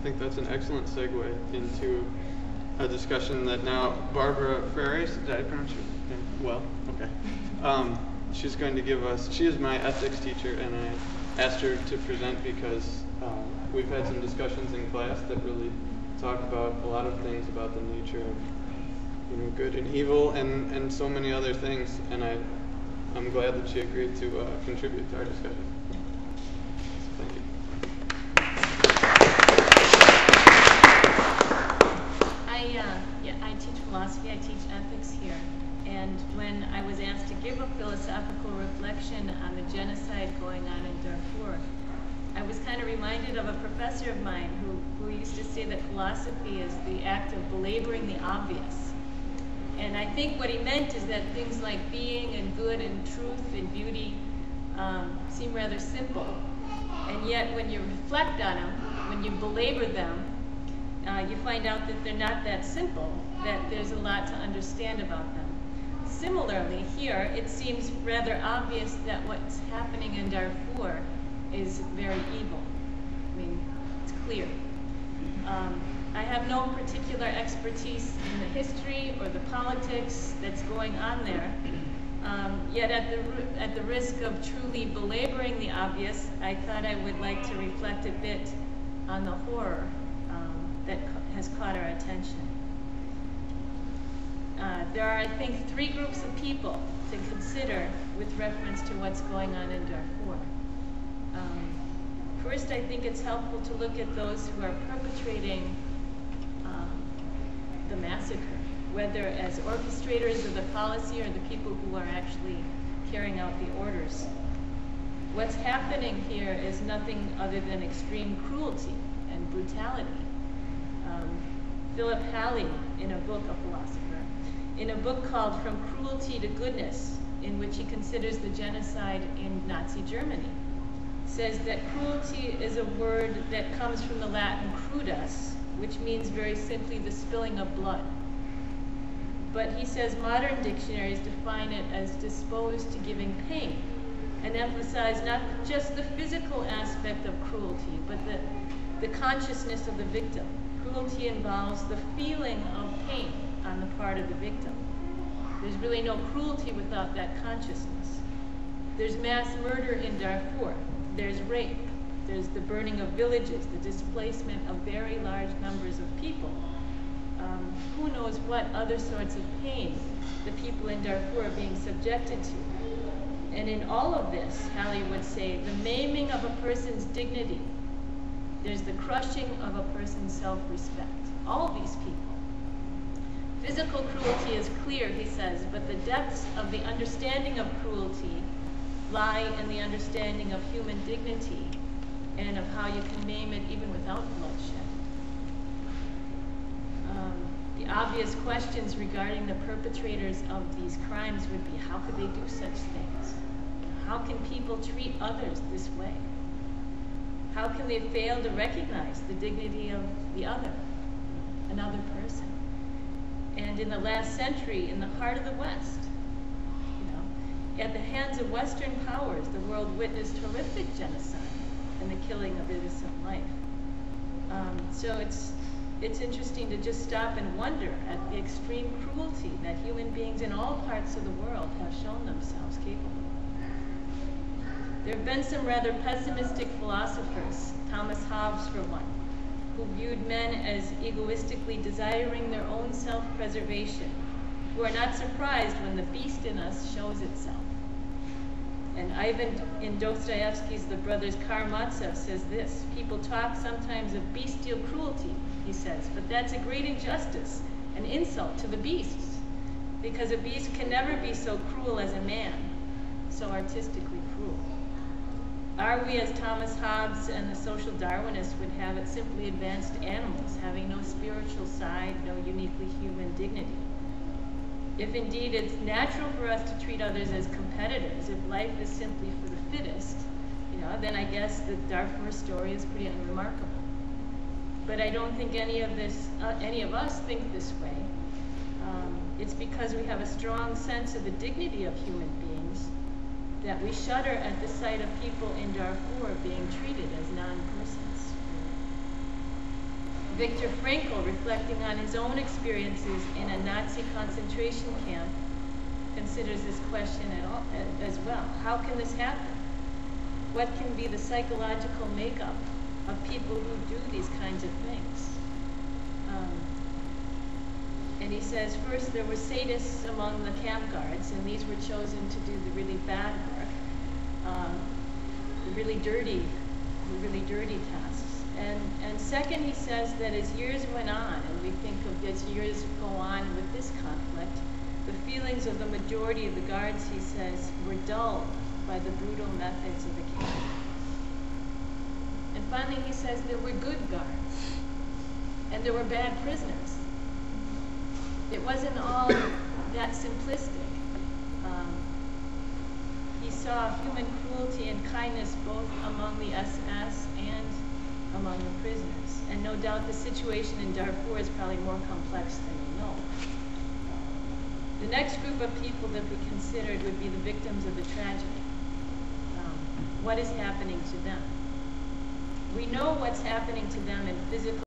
think that's an excellent segue into a discussion that now Barbara Ferris, did I pronounce your name well? Okay. She's going to give us, she is my ethics teacher, and I asked her to present because we've had some discussions in class that really talk about a lot of things about the nature of good and evil and so many other things, and I'm glad that she agreed to contribute to our discussion. So thank you. I teach philosophy, I teach ethics here, and when I was asked to give a philosophical reflection on the genocide going on in Darfur, I was kind of reminded of a professor of mine who used to say that philosophy is the act of belaboring the obvious. And I think what he meant is that things like being and good and truth and beauty seem rather simple. And yet when you reflect on them, when you belabor them, you find out that they're not that simple, that there's a lot to understand about them. Similarly, here, it seems rather obvious that what's happening in Darfur is very evil. I mean, it's clear. I have no particular expertise in the history or the politics that's going on there. Yet at the risk of truly belaboring the obvious, I thought I would like to reflect a bit on the horror that has caught our attention. There are, I think, three groups of people to consider with reference to what's going on in Darfur. First, I think it's helpful to look at those who are perpetrating the massacre, whether as orchestrators of the policy or the people who are actually carrying out the orders. What's happening here is nothing other than extreme cruelty and brutality. Philip Halley, in a book, a philosopher, in a book called From Cruelty to Goodness, in which he considers the genocide in Nazi Germany, says that cruelty is a word that comes from the Latin crudus, which means very simply the spilling of blood. But he says modern dictionaries define it as disposed to giving pain, and emphasize not just the physical aspect of cruelty, but the consciousness of the victim. Cruelty involves the feeling of pain on the part of the victim. There's really no cruelty without that consciousness. There's mass murder in Darfur. There's rape. There's the burning of villages, the displacement of very large numbers of people. Who knows what other sorts of pain the people in Darfur are being subjected to. And in all of this, Halley would say, the maiming of a person's dignity, there's the crushing of a person's self-respect. All these people. Physical cruelty is clear, he says, but the depths of the understanding of cruelty lie in the understanding of human dignity and of how you can maim it even without bloodshed. The obvious questions regarding the perpetrators of these crimes would be, how could they do such things? How can people treat others this way? How can they fail to recognize the dignity of the other, another person? And in the last century, in the heart of the West, at the hands of Western powers, the world witnessed horrific genocide and the killing of innocent life. So it's interesting to just stop and wonder at the extreme cruelty that human beings in all parts of the world have shown themselves capable of. There have been some rather pessimistic philosophers, Thomas Hobbes for one, who viewed men as egoistically desiring their own self-preservation, who are not surprised when the beast in us shows itself. And Ivan in Dostoevsky's The Brothers Karamazov says this, people talk sometimes of bestial cruelty, he says, but that's a great injustice, an insult to the beasts, because a beast can never be so cruel as a man, so artistically cruel. Are we, as Thomas Hobbes and the social Darwinists would have it, simply advanced animals, having no spiritual side, no uniquely human dignity? If indeed it's natural for us to treat others as competitors, if life is simply for the fittest, then I guess the Darfur story is pretty unremarkable. But I don't think any of us think this way. It's because we have a strong sense of the dignity of human beings that we shudder at the sight of people in Darfur being treated as non-persons. Viktor Frankl, reflecting on his own experiences in a Nazi concentration camp, considers this question as well. How can this happen? What can be the psychological makeup of people who do these kinds of things? And he says, first, there were sadists among the camp guards, and these were chosen to do the really bad work, the really dirty tasks. And second, he says that as years went on, and we think of as years go on with this conflict, the feelings of the majority of the guards, he says, were dulled by the brutal methods of the camp. And finally, he says there were good guards, and there were bad prisoners. It wasn't all that simplistic. He saw human cruelty and kindness both among the SS and among the prisoners. And no doubt the situation in Darfur is probably more complex than we know. The next group of people that we considered would be the victims of the tragedy. What is happening to them? We know what's happening to them in physical